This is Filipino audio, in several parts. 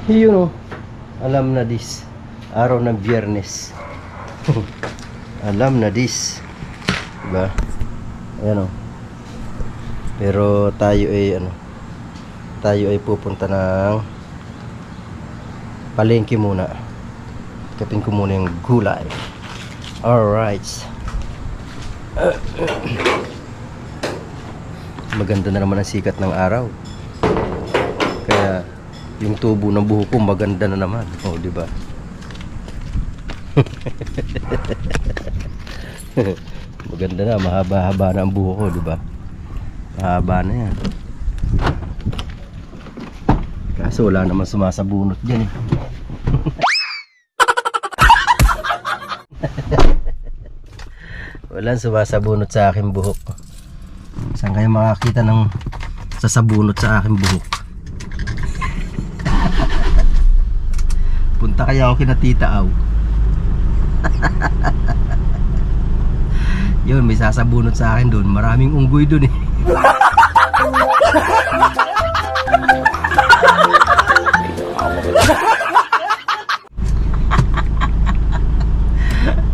Yun o. Alam na this. Araw ng Biyernes. Alam na this. Diba? Ayan o. Pero tayo ay tayo ay pupunta ng palengke muna. Kapin ko muna yung gulay. Alright. Maganda na naman ang sikat ng araw. Kaya yung tubo ng buhok ko maganda na naman. Oh, di ba? Maganda na, mahaba-haba na ang buhok ko, di ba? Mahaba na yan. Kaso wala naman sumasabunot diyan eh. Walang sumasabunot sa aking buhok. Saan kayo makakita ng sasabunot sa aking buhok? Punta kaya ako kina Tita Aw. Yun, may sasabunot sa akin doon. Maraming unggoy doon eh.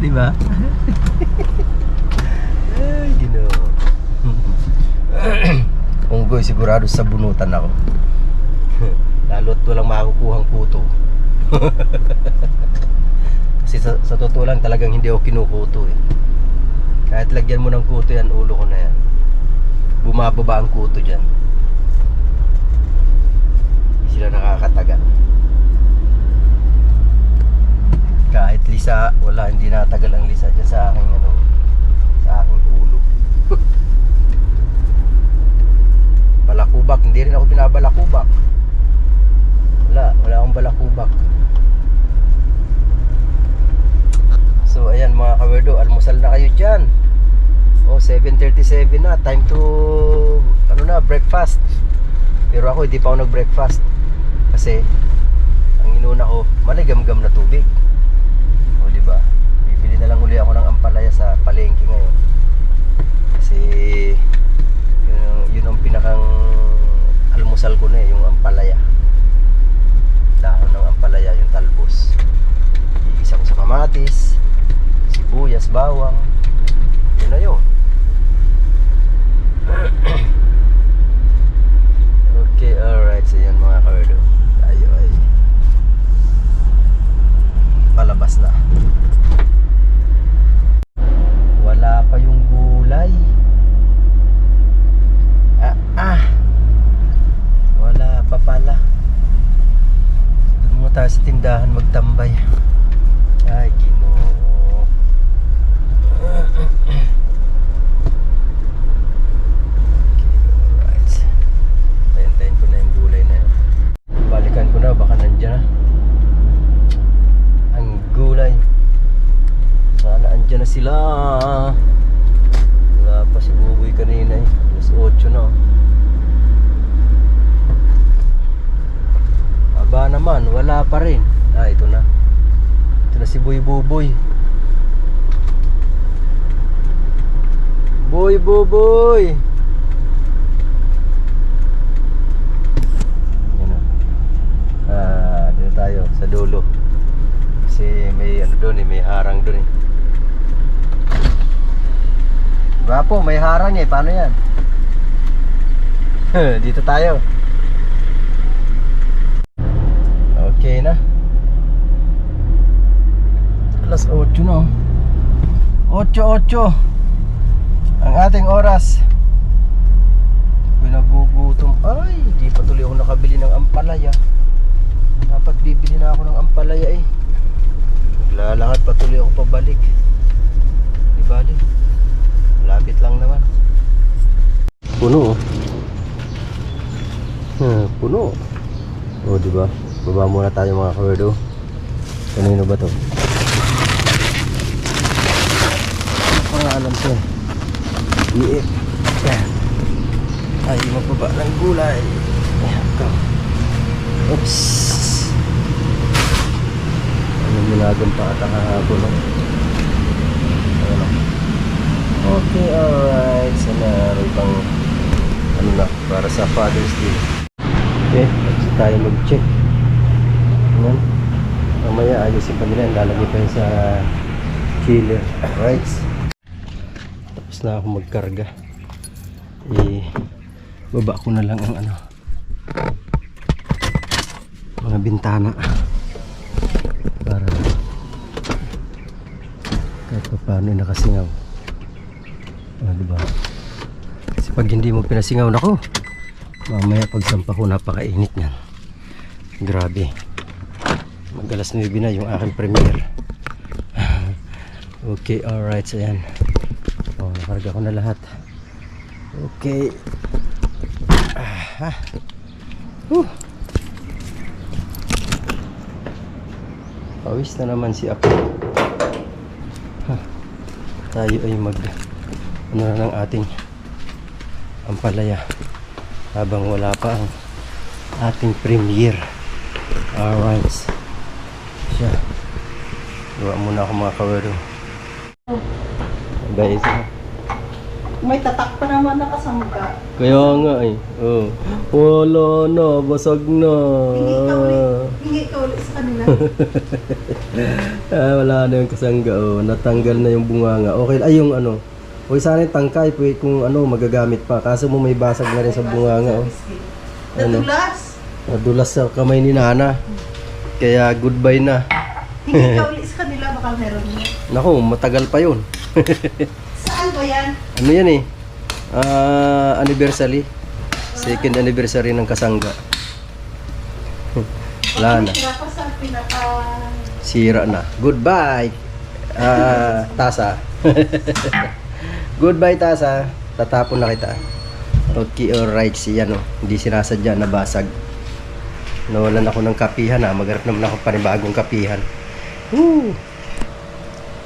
Diba? Ay, Ginoo. Unggoy, sigurado sa bunutan ako. Lalo't walang makukuhang kuto. Kasi sa totoo lang talagang hindi ako kinukuto eh. Kahit lagyan mo ng kuto yan, ulo ko na yan. Bumababa ang kuto dyan. Hindi sila nakakatagal. Kahit lisa, wala, hindi natagal ang lisa dyan sa aking sa aking ulo. Balakubak, hindi rin ako pinabalakubak. Wala akong balakubak. So ayan mga kawerdo, almusal na kayo dyan. 7:37 na, time to breakfast. Pero ako hindi pa ako nag-breakfast kasi ang inuna ko maligamgam na tubig. O di ba? Bibili na lang uli ako ng ampalaya sa palengke ngayon. Kasi yun ang pinakang almusal ko na eh, yung ampalaya. Dahon ng ampalaya, yung talbos. Igisa ko sa kamatis, sibuyas, bawang. Yun na yun. Okay, alright. So yan mga kawerdo, tayo ay palabas na. Wala pa yung gulay. Wala pa pala. Doon mo tayo sa tindahan magtambay. Ay, Ginoo. Alright. Tayin ko na yung gulay na yun. Balikan ko na, baka nandiyan na ang gulay. Sana andyan na sila. Wala pa si Buboy kanina eh. Alas 8 na. Aba naman, wala pa rin. Ito na. Ito na si Buboy. Buboy. Dito tayo sa dulo. Kasi may doon eh, may harang doon eh. Gwapo, may harang eh. Paano yan? Dito tayo. Okay na. Alas 8 na. 8 ang ating oras. Pinagugutom. Ay, di pa tuloy ako nakabili ng ampalaya. Dapat bibili na ako ng ampalaya eh. Naglalakad pa tuloy ako pabalik. Di bali, malapit lang naman. Puno. Puno. Oh, di ba? Baba muna tayo mga kawerdo. Kanino ba to? Pangalan siya. Ay, magbaba ng gulay. Oops. Anong minagang pa ata kahapon, no? Okay, alright. So naroon pang para sa Father's Day. Okay, let's tayo mag-check. Yan. Mamaya ayusin pa nila. Lalagay pa yun sa chiller. Alright. Tapos na ako magkarga. Baba ko na lang ang mga bintana para kahit pa paano nakasingaw. Diba? Kasi pag hindi mo pinasingaw, nako, mamaya pagsampa ko napakainit niyan. Grabe. Mag-alas 9 na yung aking premiere. Okay, alright. So yan. Nakarga ko na lahat. Okay. Pawis na naman si Apo. Tayo ay na ng ating ampalaya habang wala pa ang ating premiere. Alright. Siya. Gawa muna ako mga kawerdo. Guys. May tatak pa naman nakasangga. Kaya nga eh. Oh. Wala na, basag na. Hingi ka ulit sa kanila. Wala na yung kasangga. Oh. Natanggal na yung bunganga. Okay, ay yung okay, sana yung tangkay kung magagamit pa. Kaso mo may basag na rin sa bunganga. Oh. Nadulas. Nadulas sa kamay ni Nana. Kaya goodbye na. Hingi ka ulit sa kanila, baka meron niya. Naku, matagal pa yun. Saan ba yan? Ano yan eh? Anniversary. Second anniversary ng kasangga. Wala na. Sira na. Goodbye. Tasa. Goodbye, Tasa. Tatapon na kita. Okay, alright. Siya hindi sinasadya, nabasag. Nawalan ako ng kapihan. Magharap naman ako panibagong kapihan. Woo!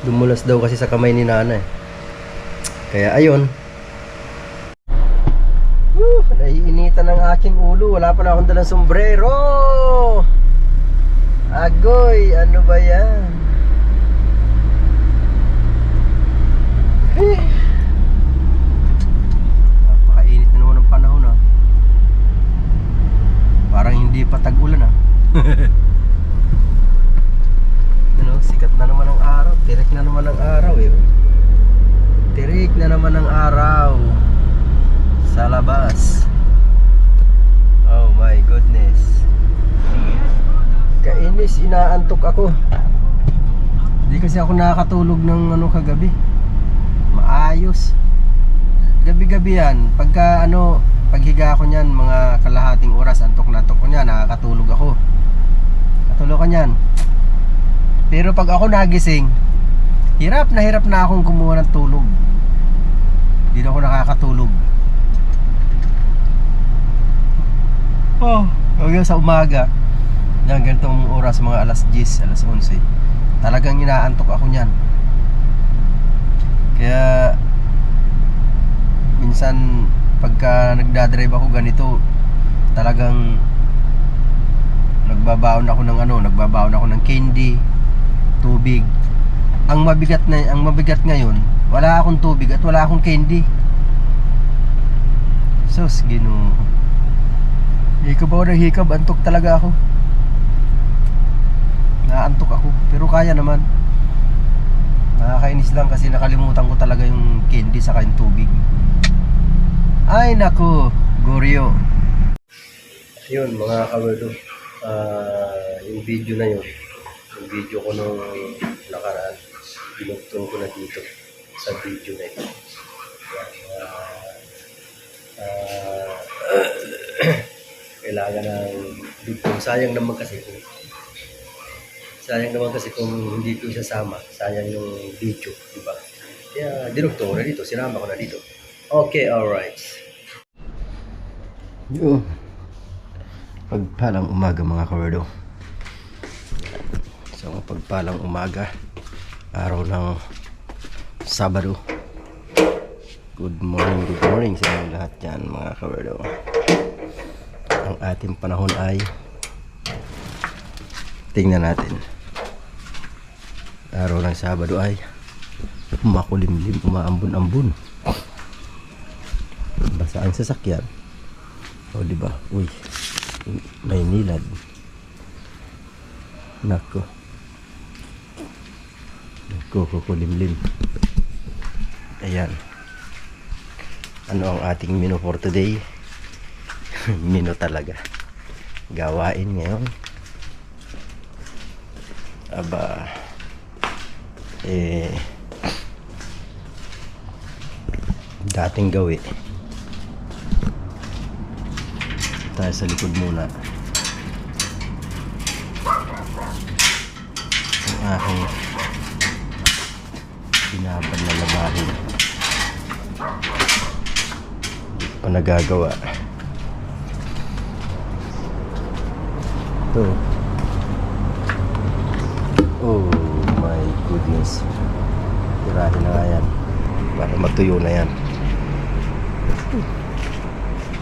Dumulas daw kasi sa kamay ni Nana eh. Kaya ayun. Naiinitan ang aking ulo. Wala pa na akong dalang sombrero. Agoy, ano ba yan? Napakainit na naman ang panahon Parang hindi pa tag-ulan sikat na naman ang araw. Tirik na naman ang araw Tirik na naman ang araw sa labas. Oh my goodness. Kainis, inaantok ako. Hindi kasi ako nakakatulog ng kagabi. Maayos. Gabi-gabi yan. Paghiga ko niyan, mga kalahating oras, antok na antok ko niyan, nakakatulog ako. Katulog ko niyan. Pero pag ako nagising, hirap na akong kumuha ng tulog. Hindi na ako nakakatulog. Hanggang sa umaga, yan, ganitong oras, mga alas 10, alas 11, talagang inaantok ako niyan. Kaya minsan pagka nagdadrive ako ganito, talagang nagbabaon ako ng candy, tubig. Ang mabigat ngayon, wala akong tubig at wala akong candy. Sus, Ginoo. Hikab ako ng hikab, antok talaga ako. Naantok ako, pero kaya naman. Nakakainis lang kasi nakalimutan ko talaga yung candy saka yung tubig. Ay naku, Goryo. Yun mga kawerdo, yung video na yun, yung video ko nung nakaraan, binugtong ko na dito sa video na ito. Kailangan ng dugtong. Sayang naman kasi kung hindi ko isasama, sayang yung video, diba? Kaya dinugtong ko na dito, sinama ko na dito. Okay, alright. Yun. Pagpalang umaga mga kawerdo. So pagpalang umaga, araw ng Sabado. Good morning sa inyong lahat dyan mga kawerdo. Ang ating panahon ay, tingnan natin, araw ng Sabado ay makulimlim, umaambon-ambon. Basa ang sasakyan. O diba? Uy, may nilad. Nako. Kukulimlim. Ayan. Ano ang ating menu for today? Menu talaga. Gawain ngayon. Aba. Dating gawi. Tayo sa likod muna. Ang aking binabad na labahin. Hindi pa nagagawa. Ito. Oh my goodness. Tirahin na nga yan. Para matuyo na yan.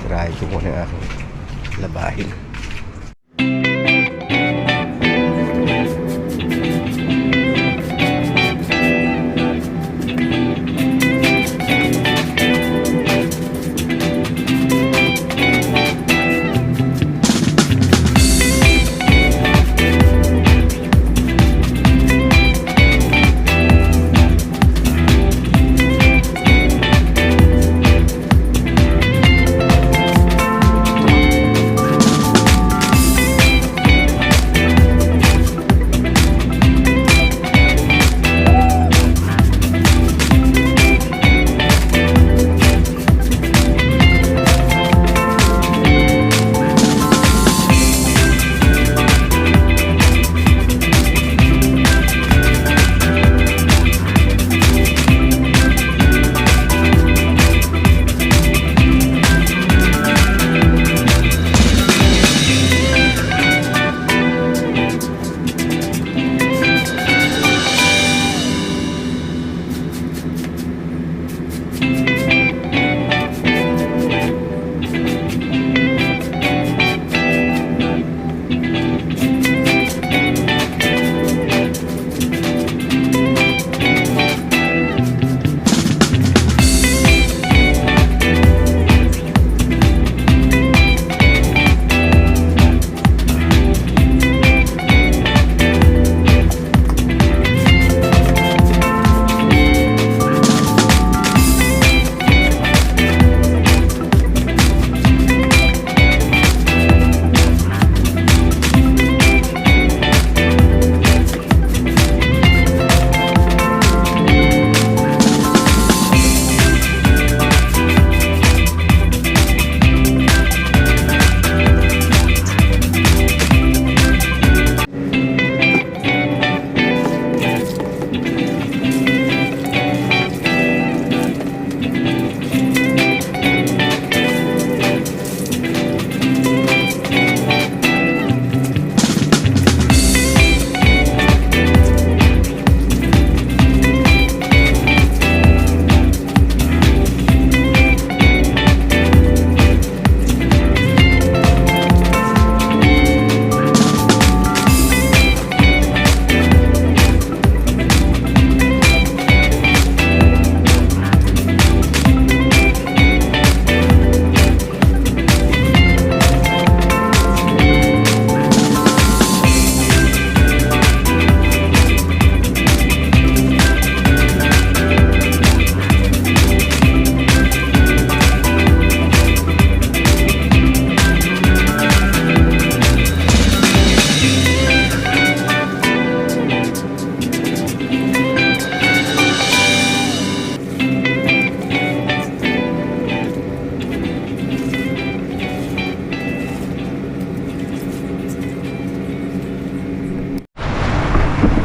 Tirahin ko muna yung aking labahin.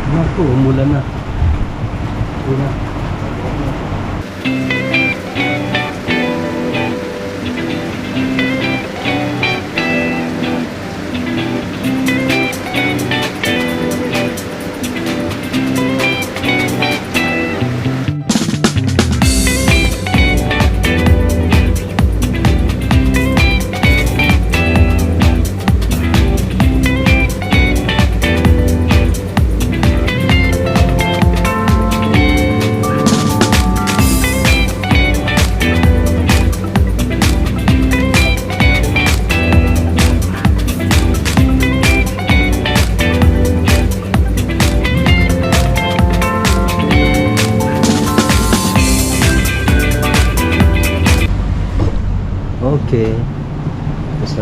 Naku, umulan na. Una.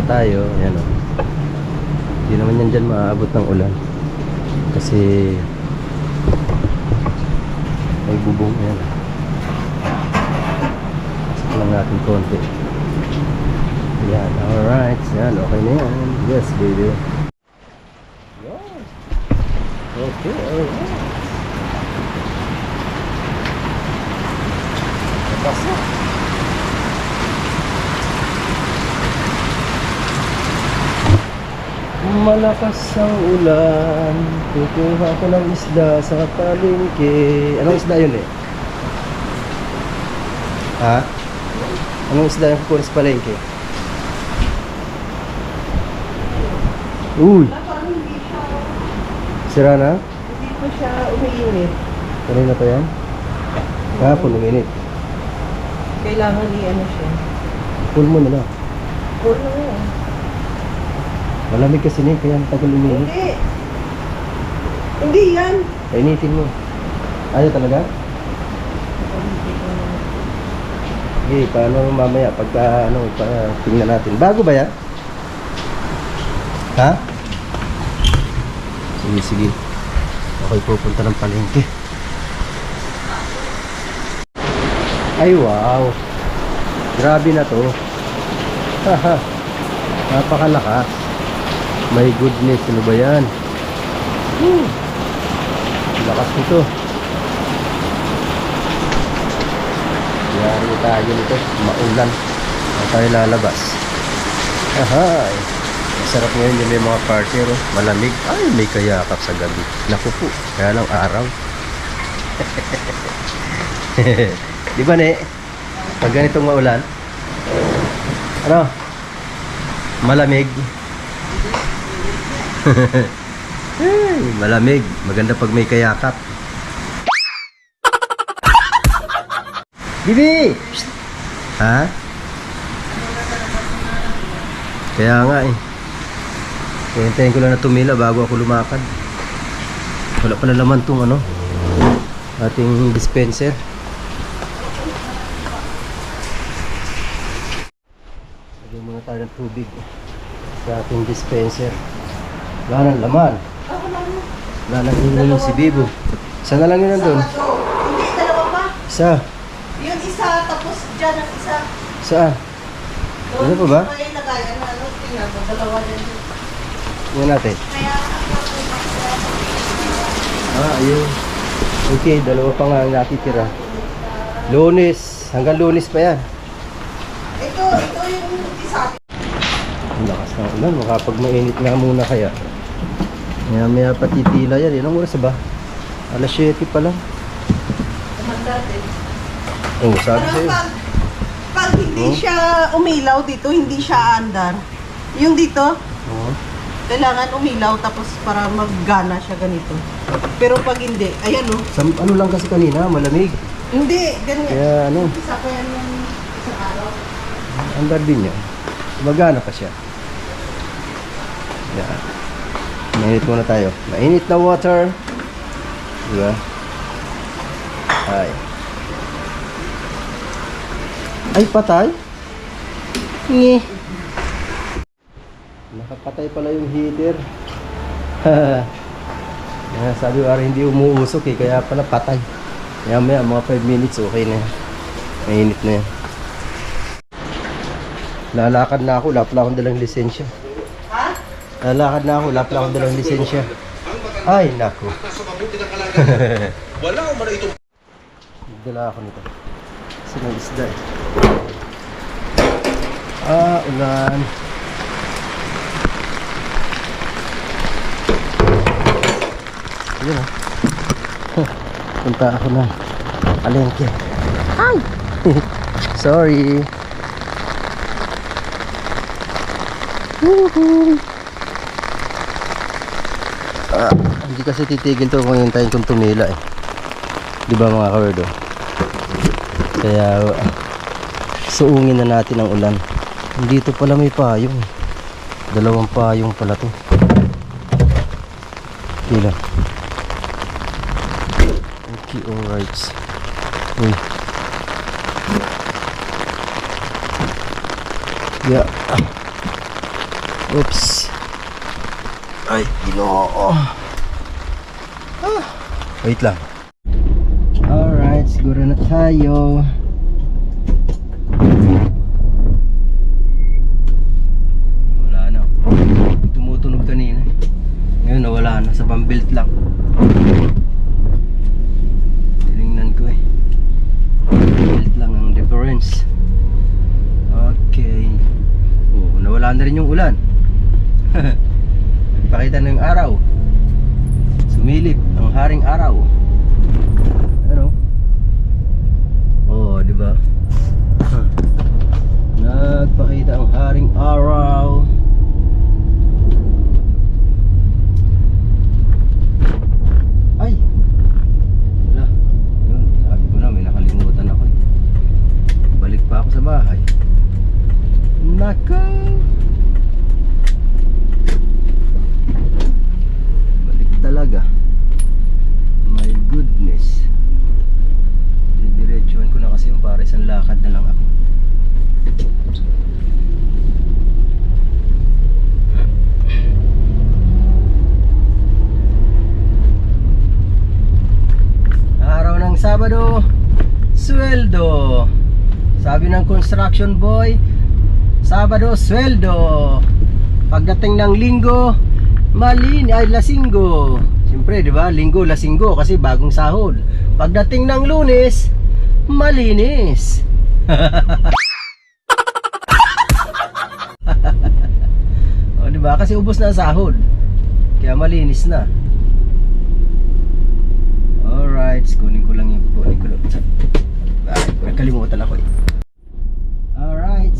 tayo. Ayan o. Hindi naman yan dyan maaabot ng ulan. Kasi may bubong. Ayan. Pasok lang natin konti. Ayan. Alright. Ayan. Okay na yan. Yes, baby. Yan. Okay. Alright. Pasok. Malakas ang ulan, kukuha ko ng isda sa palengke. Anong isda yun eh? Ha? Anong isda yung kukuha sa palengke? Uy! Parang hindi siya, Sira na? hindi pa siya umiinit. Kanina pa yan? Kahapon, uminit. Kailangan i-ano siya. Pull mo na lang. Puro na yun. Malamig kasi na kaya tagal uminit. Hindi. Hindi yan. Painitin mo. Ayaw talaga? Okay, paano mamaya pagka ano, tingnan natin. Bago ba yan? Ha? Sige, sige. Okay, pupunta ng palengke. Ay, wow. Grabe na to. Haha. Napakalakas. My goodness, ano ba yan? Lakas nito. Yari tayo nito. Maulan. Hindi tayo lalabas. Ahay. Masarap ngayon yung may mga party. Oh. Malamig. Ay, may kayakap sa gabi. Naku po. Kaya lang araw. Di ba, ne? Pag ganitong maulan, ano? Malamig. Hey, malamig. Maganda pag may kayakap. Bibi! Psst! Ha? Kaya nga eh. Hintayin ko lang na tumila bago ako lumakad. Wala pa na laman tong ano, ating dispenser. Lagyan muna tayo ng tubig sa ating dispenser. Wala nang laman. Wala nang hinihingi si Bibo. Isa na lang yun nandun. Hindi, dalawa pa. Isa. Yung isa, tapos dyan ang isa. Saan? Ano pa ba? Kaya ilagay, ano, tingnan mo, dalawa din. Tingnan natin. Kaya, Ayun. Okay, dalawa pa nga ang natitira. Lunes. Hanggang Lunes pa yan. ito yung isa. Ang lakas ng ulan. Makapag mainit nga muna kaya. Maya patitila yan. Ilang oras ba? Alas 7 pa lang. Kumanda din. Oh, sabi Parang sa'yo. pag hindi siya umilaw dito, hindi siya andar. Yung dito, Oh. kailangan umilaw tapos para maggana siya ganito. Pero pag hindi, ayan o. Ano lang kasi kanina, malamig. Hindi, ganyan. Kaya ano, Isa pa yan yung isang araw. andar din yan. Magana pa siya. Yan. Mainit muna tayo. Mainit na water. Diba? Ay, patay? Nge. Nakapatay pala yung heater. Sabi ko, hindi umuusok eh, kaya pala patay. Kaya maya, mga 5 minutes, okay na yan. Mainit na yan. Lalakad na ako, wala pala akong dalang lisensya. Ha? Lalakad na ako, wala pala akong dalang lisensya. Ay, naku. Wala o man ito. Nagdala ako nito. Kasi may isda eh. Ulan. Ayun ah. Punta ako na palengke. Ay! Sorry. Hindi kasi titigil to kung hintayin kong tumila eh. Di ba mga kawerdo? Kaya suungin na natin ang ulan. Dito pala may payong. Dalawang payong pala to. Kila. Okay, alright. Uy. Yeah. Oops. Ay, ginoo. Wait lang. Alright, siguro na tayo. Wala na. Tumutunog kanina. Ngayon nawala na. Sa pambilt lang. Tinignan ko eh. Pambilt lang ang difference. Okay. Oh, nawala na rin yung ulan. Nagpakita na yung araw. Sumilip ang haring araw. Ano? Oh, di ba? Nagpakita ang haring araw. Ay. Wala. Yun, sabi ko na may nakalimutan ako. Balik pa ako sa bahay. Nako. Balik talaga. My goodness. Didiretsuhan ko na kasi yung para isang lakad na lang ako. Araw ng Sabado, sweldo. Sabi ng construction boy, Sabado, sweldo. Pagdating ng Linggo, lasinggo. Siyempre, di ba? Linggo, lasinggo kasi bagong sahod. Pagdating ng Lunes, malinis. O, di ba? Kasi ubos na ang sahod. Kaya malinis na. Alright, kunin ko lang yung kalimutan ako eh. Alright.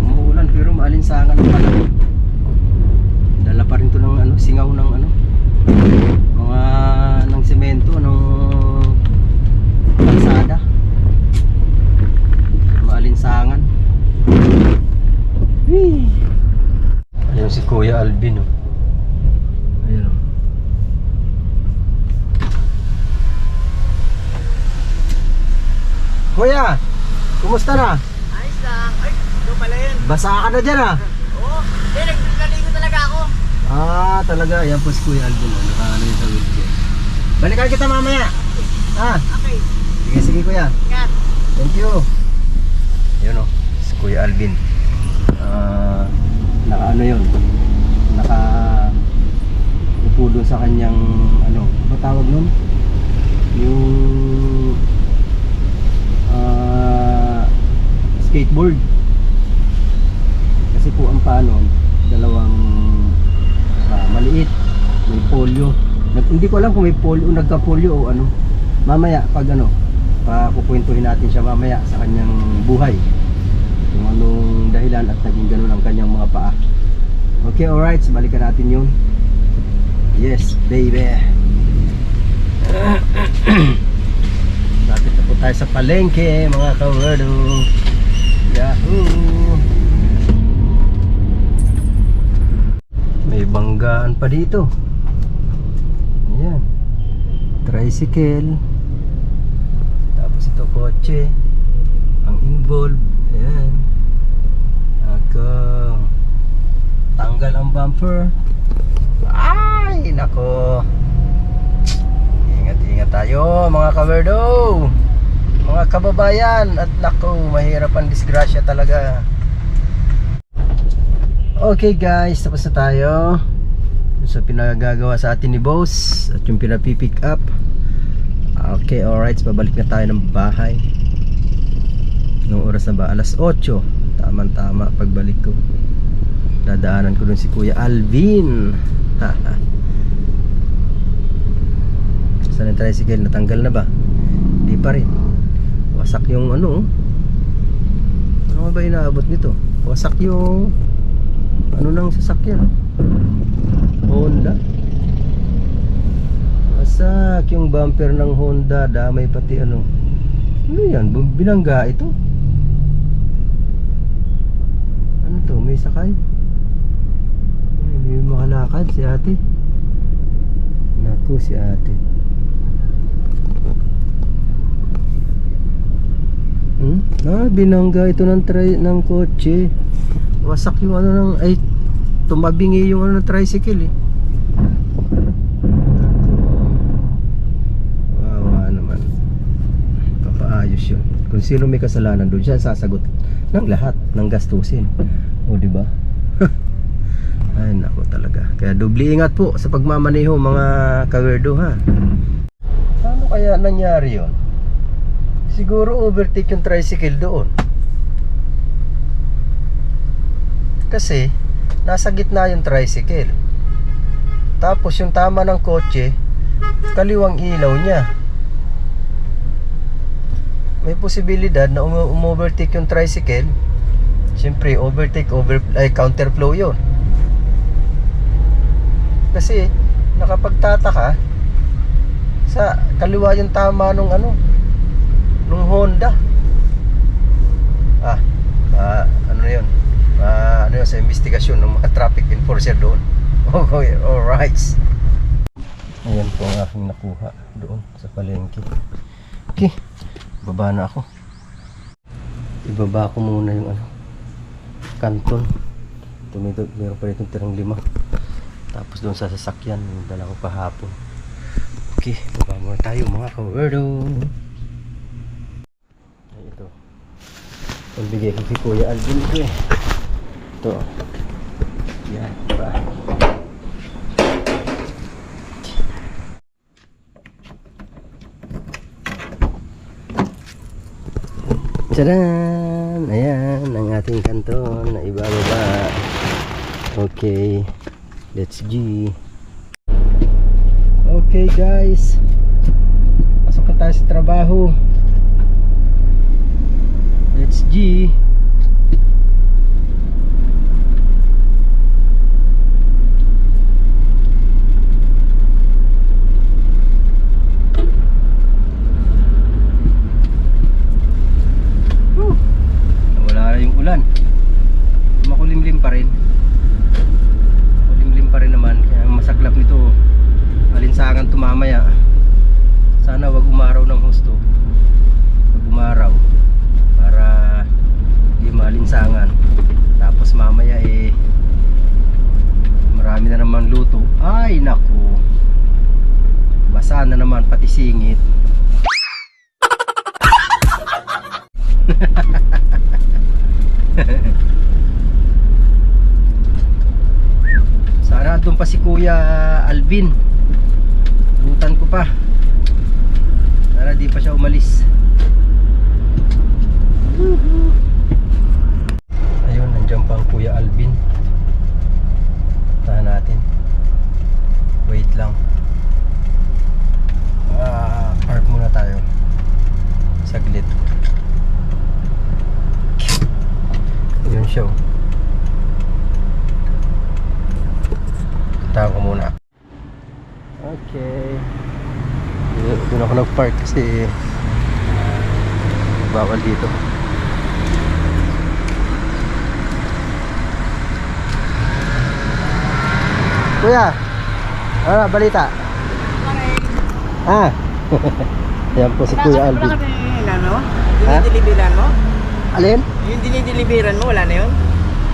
Umuulan pero maalinsangan pa lang. Dala pa rin to ng ano, singaw ng ano, mga ng semento ng kalsada. Maalinsangan. Ayun si Kuya Alvin, oh. Ayun, oh. Kuya, kumusta na? Ayos lang. Ay, doon pala yun. Basa ka na dyan, ah. Oo. Naligo talaga ako. Ah, talaga. Ayan po si Kuya Alvin, oh. Nakaano yun sa wheelchair. Balikan kita mamaya. Ah, Okay. sige, sige Kuya. Kat. Thank you. Yun, oh. Si Kuya Alvin. Naka ano yun, naka upo doon sa kanyang ano, ano tawag nun? Yung skateboard. Kasi po ang paano, dalawang maliit, may polio. Hindi ko alam kung may polio, nagka-polio o ano. Mamaya pag ano, pakukwentuhin natin siya mamaya sa kanyang buhay. Kung anong dahilan at naging ganun ang kanyang mga paa. Okay, alright, so balikan natin yun. Yes, baby. Lapit na po tayo sa palengke, mga kawerdo. Yahoo! May banggaan pa dito. Ayan. Tricycle. Tapos ito kotse. Ang involved. Ayan. Ako. Tanggal ang bumper. Ay, nako. Ingat-ingat tayo mga kawerdo, mga kababayan. At nako, mahirap ang disgrasya talaga. Okay guys, tapos na tayo sa pinagagawa sa atin ni boss at yung pinapipick up. Okay, alright, pabalik na tayo ng bahay. Noong oras na ba? Alas 8. Tama-tama pagbalik ko. Dadaanan ko dun si Kuya Alvin. Saan yung tricycle? Natanggal na ba? Hindi pa rin. Wasak yung ano. Ano ba inaabot nito? Wasak yung ano nang sasakyan. Honda. Wasak yung bumper ng Honda. Damay pati ano. Ano yan? Binangga ito? Ano to? May sakay? Hindi makalakad si ate. Naku, si ate. Binangga ito ng kotse. Wasak yung ano ng, ay, tumabingi yung ano ng tricycle eh. Wawa naman. Papaayos yun. Kung sino may kasalanan doon, siya sasagot ng lahat ng gastusin. O, di ba? Ay, nako talaga. Kaya doble ingat po sa pagmamaneho, mga kawerdo, ha. Paano kaya nangyari yun? Siguro overtake yung tricycle doon. Kasi nasa gitna yung tricycle. Tapos yung tama ng kotse, kaliwang ilaw niya. May posibilidad na overtake yung tricycle. Siyempre counterflow yun. Kasi nakapagtataka sa kaliwa yung tama nung nung Honda. Ano yun? Ano yun sa investigasyon ng mga traffic enforcer doon. Okay, alright. Ayan po ang aking nakuha doon sa palengke. Okay, baba na ako. Ibaba ko muna yung kanton. Meron pa rin tirang 5. Tapos doon sa sasakyan, yung dala ko kahapon. Okay, baba muna tayo mga kawerdo. Ay, ito. Pagbigay ko kay Kuya Alvin ko eh. Ito. Yan, diba? Tadaan! Ayan, ang ating kanton na ibababa. Okay. Let's G. Okay guys, pasok na tayo sa trabaho. Let's G. Wala na yung ulan, makulimlim pa rin. Pa rin naman, kaya masaklap nito alinsangan tumamaya. Sana wag umaraw ng husto, wag umaraw para di maalinsangan. Tapos mamaya marami na naman luto. Ay naku, basa na naman pati singit. Sana doon pa si Kuya Alvin. Butan ko pa. Sana di pa siya umalis. Ayun, nandiyan pa ang Kuya Alvin. Tahan natin. Wait lang. Park muna tayo. Saglit. Ayun siya. Tahan ko muna. Okay. Doon ako nag-park kasi bawal dito. Kuya, ano balita? Yan po si Kuya Alvin. Yung dinideliveran mo? Alin? Yung dinideliveran mo, wala na yun?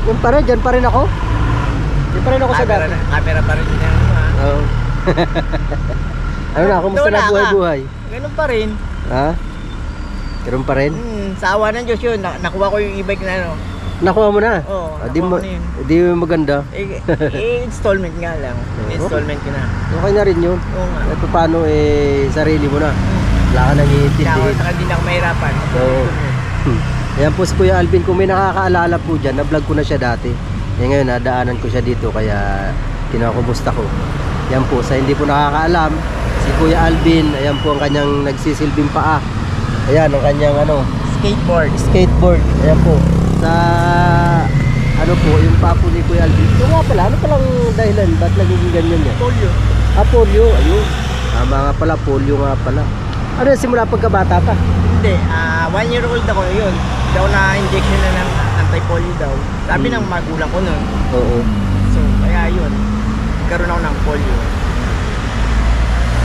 Yung pa rin, dyan pa rin ako. Dyan pa rin ako sa dati. Camera pa rin yan. Oo. Ano na, kumusta Wala na ka. buhay-buhay? Ganun pa rin. Ha? Ganun pa rin? Sa awa ng Diyos yun, nakuha ko yung e-bike na ano. Nakuha mo na? Oo, Di nakuha ko na yun. Di maganda. Installment nga lang. Installment ko na. Okay na rin yun. Oo nga. At paano sarili mo na. Wala ka nang Kaya iintindihin. saka hindi na ako mahirapan. Oo. Ayan po si Kuya Alvin, kung may nakakaalala po dyan, na-vlog ko na siya dati. Ngayon nadaanan ko siya dito kaya kinakumusta ko. Yan po, sa hindi po nakakaalam, si Kuya Alvin, ayan po ang kanyang nagsisilbing paa. Ayan ang kanyang skateboard. Ayan po. Sa ano po, yung paa po ni Kuya Alvin. Ito nga pala, ano palang dahilan? Ba't nagiging ganyan yan? Polio. Polio, ayun. Nga pala, polio nga pala. Ano yan, simula pagkabata pa? Hindi, 1 year old ako yun. Daw na injection na ng anti-polio daw. Sabi ng magulang ko nun. Oo. So, kaya yun. Nagkaroon ako ng polio.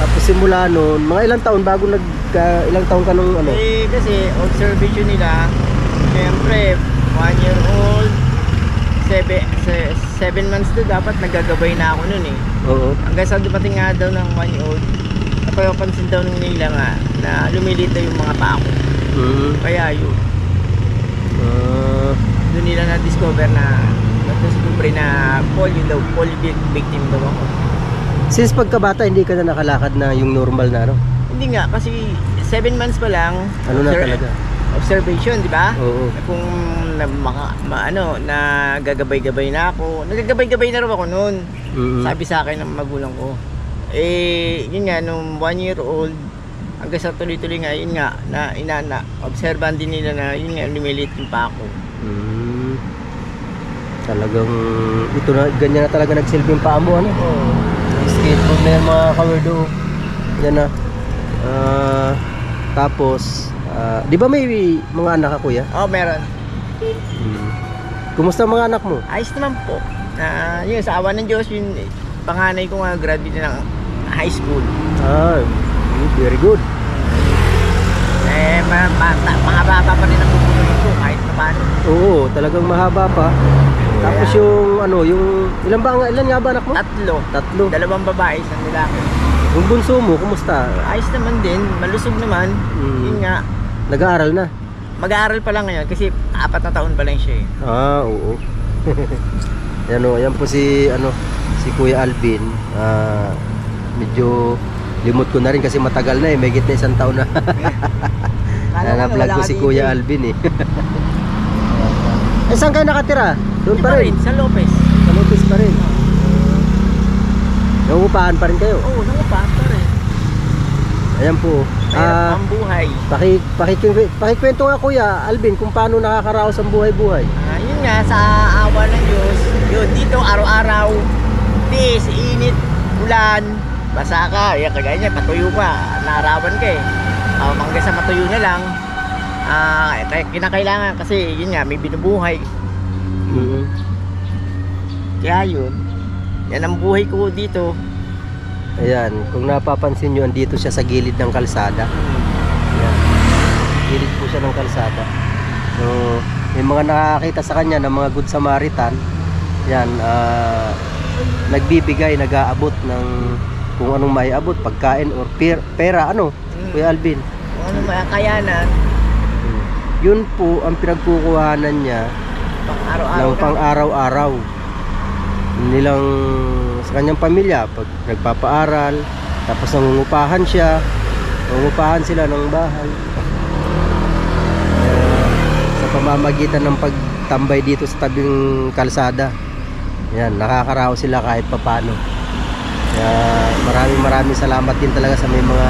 Tapos simula noon, mga ilang taon bago ilang taon ka nung ano? Eh, kasi observation nila, siyempre, 1 year old, 7 months to dapat nagagabay na ako nun eh. Oo. Hanggang sa dumating nga daw ng 1 year old, napapansin daw nila nga na lumilito yung mga pako. Mm. Kaya yun, Ah, doon nila na-discover na polio victim daw ako. since pagkabata hindi ka na nakalakad na yung normal na ano? Hindi nga, kasi 7 months pa lang, Ano na talaga? observation, di ba? Oo. Kung nagagabay-gabay na ako. Nagagabay-gabay na rin ako noon. Mm. Sabi sa akin ng magulang ko. Eh, yun nga, nung 1 year old, hanggang sa tuloy-tuloy nga, yun nga, observan din nila na yun nga, lumilit yung pako. Mm. Talagang ito na, ganyan na talaga nagsilbing paa mo ano? Oo. Skateboard na yan mga kawerdo. Yan na. Tapos, di ba may mga anak ka kuya? Oh, meron. Kumusta ang mga anak mo? Ayos naman po. Yun, sa awa ng Diyos, yun, panganay ko nga, graduate na ng high school. Ah, very good. Eh, mga bata pa rin ang pupunuin ko, kahit na paano. Oo, talagang mahaba pa. Tapos yung ilan nga ba anak mo? Tatlo. 2 babae, 1 lalaki. Yung bunso mo, kumusta? Ayos naman din, malusog naman. Yun nga, Nag-aaral na? mag-aaral pa lang ngayon kasi 4 na taon pa lang siya eh. Ah, oo. Yan po si Kuya Alvin. Medyo limot ko na rin kasi matagal na eh, may gitna 1 taon na. Na-vlog ko si Kuya Alvin eh. Saan kayo nakatira? Doon pa rin? Sa Lopez. Sa Lopez pa rin. Nangungupahan pa rin kayo? Oo, nangupahan pa rin. Ayan po. Mahirap ang buhay. Pakikwento nga Kuya Alvin kung paano nakakaraos ang buhay-buhay. Yun nga, sa awa ng Diyos, yun, dito araw-araw, tis, init, ulan, basa ka, yan, kagaya niya, patuyo ka, naarawan ka eh. Hanggang sa matuyo na lang, kinakailangan kasi yun nga, may binubuhay. Kaya yun, yan ang buhay ko dito. Ayan, kung napapansin nyo, andito siya sa gilid ng kalsada. Ayan. Gilid po siya ng kalsada. So, may mga nakakita sa kanya ng mga Good Samaritan. Yan, nagbibigay, nag-aabot ng kung anong maiabot, pagkain or pera, ano, Kuya Alvin? Kung ano makakayanan, Yun po ang pinagkukuhanan niya pang-araw-araw. ng pang-araw-araw nilang sa kanyang pamilya pag nagpapaaral, tapos nangungupahan sila ng bahay. Sa pamamagitan ng pagtambay dito sa tabing kalsada, yan, nakakaraos sila kahit papano. Kaya maraming salamat din talaga sa may mga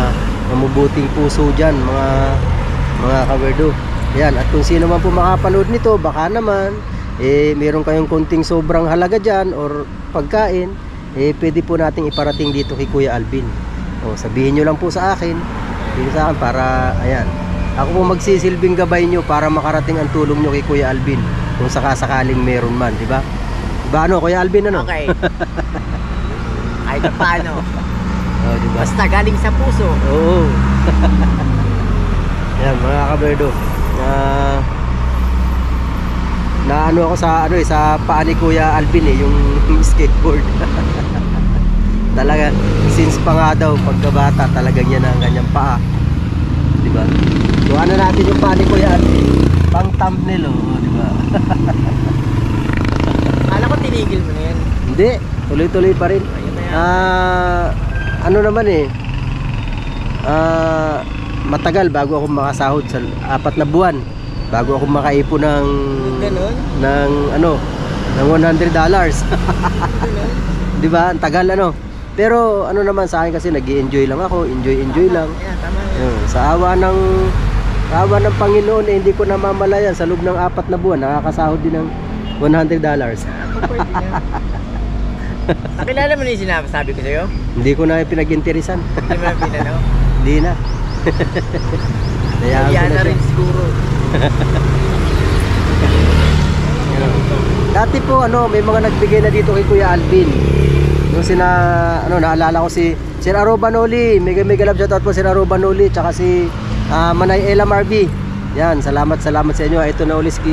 mamubuting puso dyan, mga kawerdo. Yan, at kung sino man po makapanood nito, baka naman meron kayong konting sobrang halaga dyan or pagkain, pwede po nating iparating dito kay Kuya Alvin. O, sabihin nyo lang po sa akin, para, ayan, ako po magsisilbing gabay nyo para makarating ang tulong nyo kay Kuya Alvin kung sakasakaling meron man, di ba? Diba ano, Kuya Alvin, ano? Okay. Kahit paano. Oh, diba? Basta galing sa puso. Oo. Ayan, mga kaberdo, na ano ako sa paa ni Kuya Alvin yung skateboard. Talaga, since pa nga daw pagkabata, talagang yan ang kanyang paa. Diba? So ano natin yung paa ni Kuya Alvin? Pang thumbnail, diba? Kala ko tinigil mo na yan. Hindi, tuloy-tuloy pa rin. Ayun na yan. Ano naman matagal bago ako makasahod sa 4 na buwan bago ako makaipon ng Ganun? ng $100. Di ba? Ang tagal Pero ano naman sa akin kasi nag-i-enjoy lang ako, enjoy lang. Yan, tama yan. Yun, sa awa ng Panginoon hindi ko namamalayan sa loob ng 4 na buwan nakakasahod din ng $100. Pwede yan. Nakilala mo na yung sinasabi ko sa'yo? Hindi ko na pinag-interesan. Hindi mo na pinano? Hindi na. Hayaan ko Yan na na siya. rin siguro. Dati po may mga nagbigay na dito kay Kuya Alvin. Nung naalala ko si Sir Aroba Noli, mega love shoutout po Sir Aroba Noli, tsaka si Manay Ella Marby. Yan, salamat sa inyo. Ito na uli si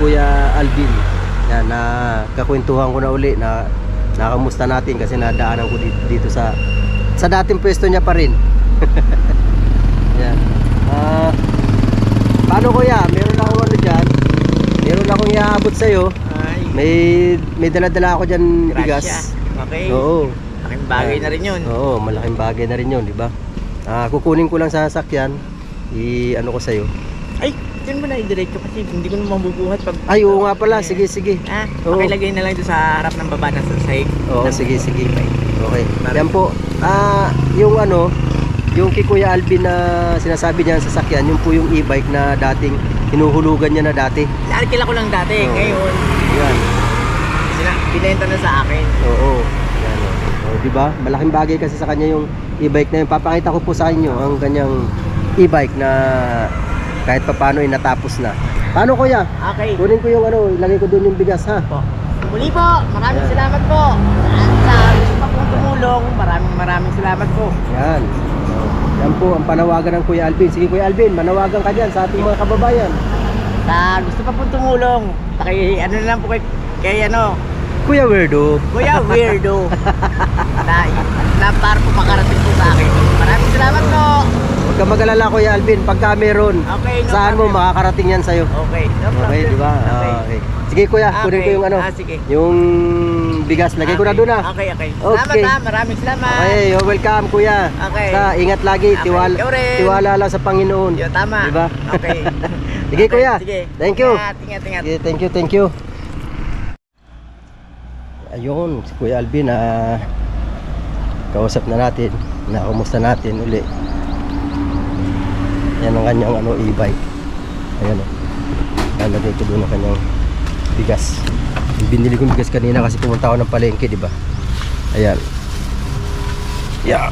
Kuya Alvin. Yan, kakwentuhan ko na uli na nakamusta natin kasi nadaanan ko dito sa dating pwesto niya pa rin. Yan. Paano kuya? Meron akong ano dyan. Meron akong iaabot sa'yo. Ay, May dala-dala ako dyan grasya. bigas. Okay. Oo. Malaking bagay na rin yun. Oo, malaking bagay na rin yun, di ba? Kukunin ko lang sa sasakyan. Ano ko sa'yo. Ay, dyan mo na i-diretso kasi hindi ko na mabubuhat pag... Ay, oo nga pala. Sige. Oo. Pakilagay na lang doon sa harap ng baba ng sahig. Oo, sige. Okay. Yan po. Yung kay Kuya Alvin na sinasabi niya sa sasakyan, yung po yung e-bike na dating hinuhulugan niya na dati. Naarkila ko lang dati. Oo. Ngayon, Yan. binenta na sa akin. Oo. Yan. Di ba? Malaking bagay kasi sa kanya yung e-bike na yun. Papakita ko po sa inyo ang kanyang e-bike na kahit paano ay natapos na. Paano kuya? Okay. Kunin ko yung ilagay ko doon yung bigas ha. Po. Muli po, maraming salamat po. Sa gusto pa pong tumulong, maraming salamat po. Yan. Yan po ang panawagan ng Kuya Alvin. Sige Kuya Alvin, manawagan ka dyan sa ating mga kababayan. Sa gusto pa pong tumulong, ano na lang po kay Kuya Weirdo. Kuya Weirdo. na para po makarating po sa akin. Maraming salamat po. Huwag ka mag-alala Kuya Alvin, pagka meron, Okay, no saan mo problem. makakarating yan sa'yo. Okay, no problem. Okay, di ba? Okay. Sige Kuya, kunin ko yung sige. yung bigas. Lagay ko na doon ha. Okay. Salamat Okay. maraming salamat. Okay, you're welcome Kuya. Okay. Ingat lagi, Okay, tiwala, ikaw rin. tiwala lang sa Panginoon. Yo, tama. Di ba? Okay. Sige Okay, Kuya. Sige. Thank you. Ingat. Sige, thank you. Ayun, si Kuya Alvin kausap na natin, nakumusta natin uli. Yan ang kanyang e-bike. Ayan o. Lalagay ko doon ang kanyang bigas. Binili kong bigas kanina kasi pumunta ako ng palengke, di ba? Ayan. Yeah.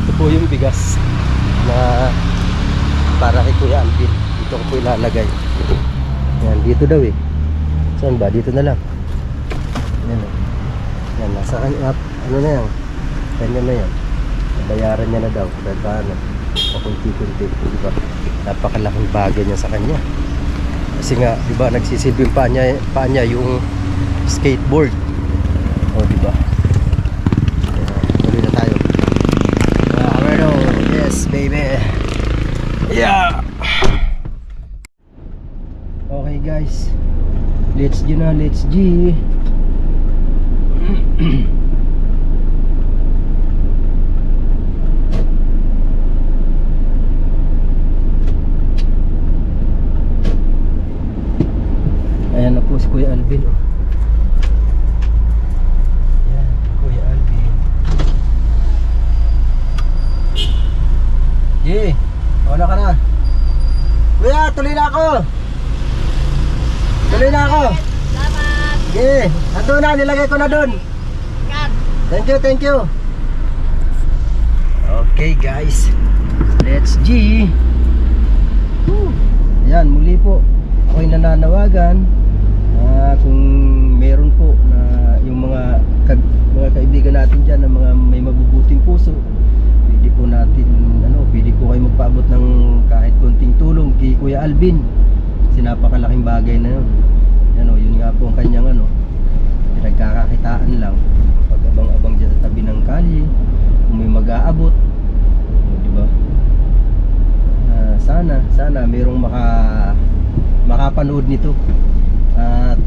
Ito po yung bigas na para kay Kuya Alvin. Dito ko po ilalagay. Yan, dito daw eh. Saan ba? Dito na lang. Yan o. Yan, nasa ano na yan. Kanya na yan. Bayaran niya na daw. Dahil paano? Pakunti-kunti. Diba? Napakalaking bagay niya sa kanya. Kasi nga, diba, nagsisilbing pa niya yung skateboard. O, diba? Tuloy na tayo. Alright, yes, baby. Yeah! Okay, guys. Let's G. Ayan na po si Kuya Alvin. Ayan, Kuya Alvin. G, wala ka na. Kuya, tuloy na ako. Salamat. Sige, ito na, nilagay ko na dun. Thank you. Okay guys, let's G. Ayan, muli po ako'y nananawagan kung meron po na yung mga kaibigan natin dyan na mga may mabubuting puso, pwede po natin pwede po kayo magpaabot ng kahit konting tulong kay Kuya Alvin kasi napakalaking bagay na yun. Yun nga po ang kanyang pinagkakakitaan lang pag abang-abang dyan sa tabi ng kalye kung may mag-aabot, diba? Sana mayroong makapanood nito at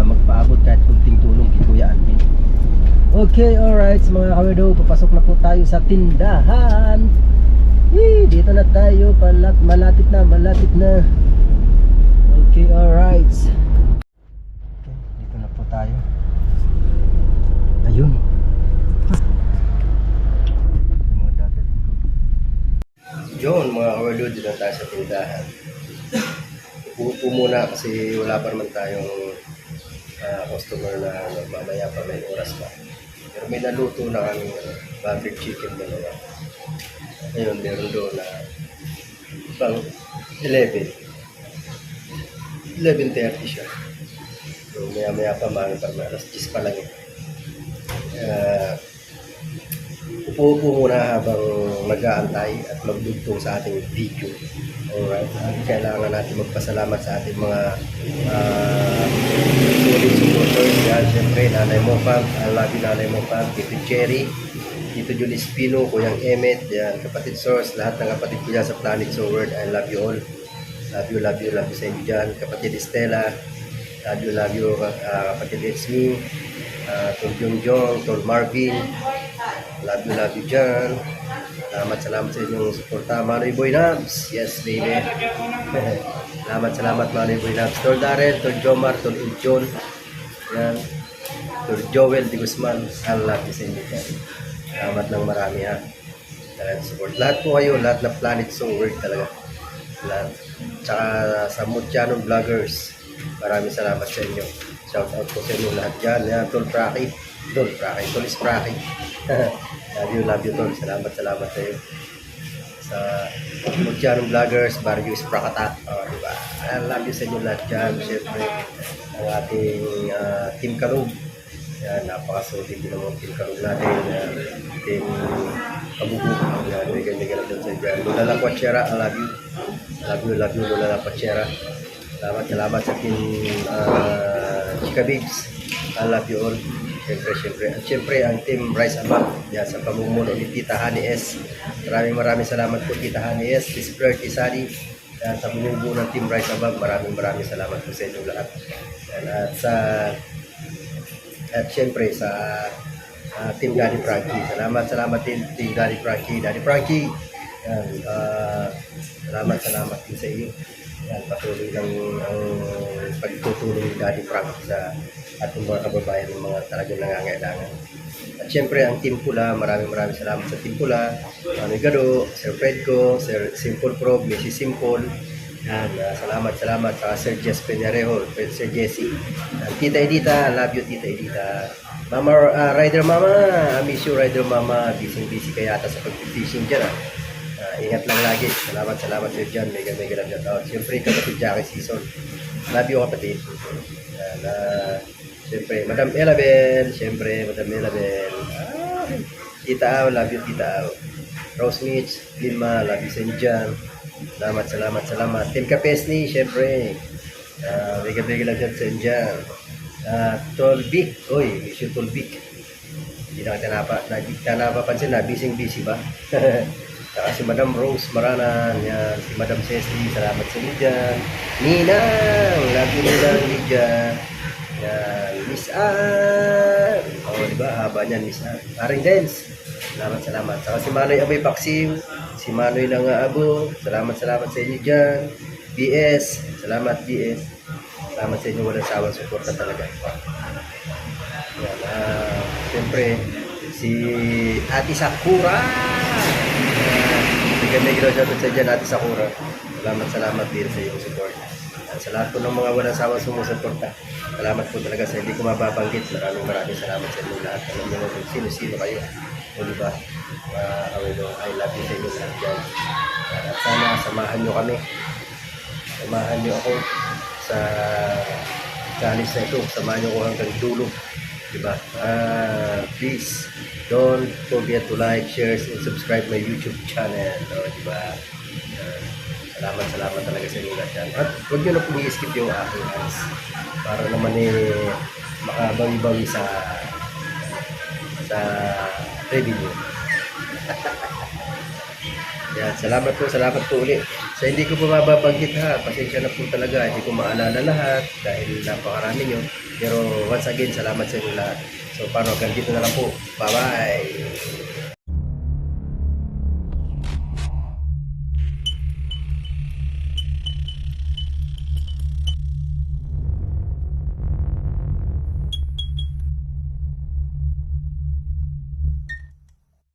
magpaabot kahit kunting tulong kay Kuya Alvin. Okay, alright mga kawedo, papasok na po tayo sa tindahan. Dito na tayo, malapit na. Okay, alright. Okay, dito na po tayo. Ayun. Yun mga kawedo, dito na tayo sa tindahan. Upo muna kasi wala pa naman tayong customer na mamaya pa, may oras pa. Pero may naluto na kami buttered chicken dalawa. Ayun, meron doon na pang 11:30 siya. So maya pa mga parang alas 10 pa lang eh. Upo-upo muna habang nag-aantay at magdugtong sa ating video. Alright, at kailangan natin magpasalamat sa ating mga solid supporters. Yan, siyempre, Nanay Mopang, I love you Nanay Mopang, Tito Cherry, Tito Julie Espino, Kuyang Emmet, yan, Kapatid Source, lahat ng kapatid ko dyan sa Planet So World, I love you all. Love you sa inyo dyan. Kapatid Estela, love you, kapatid It's Me, Tol Jongjong, Tol Marvin, love you dyan. Salamat sa inyong suporta. Manoy Boy Nabs, yes baby. Salamat Manoy Boy Nabs. Tol Darrell, Tol Jomar, Tol Udjon, yan. Tol Joel Di Guzman, I love you sa inyo dyan. Salamat ng marami ha. Salamat support. Lahat po kayo, lahat na Planet So World talaga. Lahat. Tsaka sa Mutyanon Vloggers, maraming salamat sa inyo. Shout out po sa inyo lahat dyan. Yan, Tol Praki, Tol Spraki. Love you Tol. Salamat sa iyo. Sa Mutyanon Vloggers, Barrio Sprakata. Diba? I love you sa inyo lahat dyan. Siyempre, ang ating Team Kalug. Yan, napakasolid din naman Team Kalug natin. Team Kabubu. Yan, may ganyan lang sa dyan. Lola Lacuachera, I love you. Love you Lola Lacuachera. Salamat sa Team Chika Bigs. I love you all. Siyempre ang Team Rise Above, yan, sa pamumuno ni Tita Honey S. Maraming salamat po Tita Honey S, Miss Fleur Tisari, yan, sa bumubuo ng Team Rise Above. Maraming salamat po sa inyong lahat. Yan, at siyempre sa Team Daddy Frankie. Salamat din Team Daddy Frankie. Yan, salamat din sa iyo. Yan, patuloy lang ang pagtutulong ni Daddy Frank sa ating mga kababayan ng mga talagang nangangailangan. At syempre, ang Team Pula, maraming salamat sa Team Pula, Manoy Gado, Sir Fredco, Sir Simple Pro, Mrs. Simple, yan, salamat sa Sir Jess Peñarejo, Sir Jessie, Tita Edita, love you Tita Edita, Mama, Rider Mama, I miss you Rider Mama, busy kaya ata sa pag-fishing dyan ingat lang lagi. Salamat sa iyo dyan. Mega love you out. Siyempre, kapatid Jackie Season. Love you kapatid. Yan, siyempre, Madam Elabel. Tita Au, love you Tita Au. Rose Mitch, Lima, love you sa inyo dyan. Salamat. Team Kapesni, siyempre. Mega love you sa inyo dyan. Tolbik. Oy, miss you Tolbik. Hindi na napapansin na, busy ba? Saka si Madam Rose Maranan, yan, si Madam Cecily, salamat sa inyo dyan. Ninang, love you Ninang Lydia. Yan, Miss Ann. Diba, haba niyan Miss Ann. Aring Dance, salamat. Saka si Manoy Aboy Paksiw, si Manoy Abo, salamat sa inyo dyan. BS, salamat BS. Salamat sa inyo, walang sawang suporta talaga. Yan, siyempre, si Ate Sakura. May shoutout sa dyan Ate Sakura. Salamat din sa iyong support. Sa lahat po ng mga walang sawang sumusuporta, salamat po talaga sa hindi ko mababanggit. Maraming salamat sa inyo lahat. Alam niyo kung sino kayo. O diba? I love you sa inyo lahat dyan. At sana samahan nyo kami. Samahan nyo ako sa challenge na ito. Samahan nyo ko hanggang dulo. Diba? Please don't forget to like, share, and subscribe my YouTube channel. Diba? Salamat talaga sa inyo lahat. At huwag nyo na pong i-skip yung aking ads para naman makabawi-bawi sa revenue. Yan, salamat po ulit. Sa hindi ko po mababanggit ha, pasensya na po talaga, hindi ko maalala lahat dahil napakarami nyo. Pero once again, salamat sa inyo lahat. So paano, hanggang dito na lang po. Bye-bye!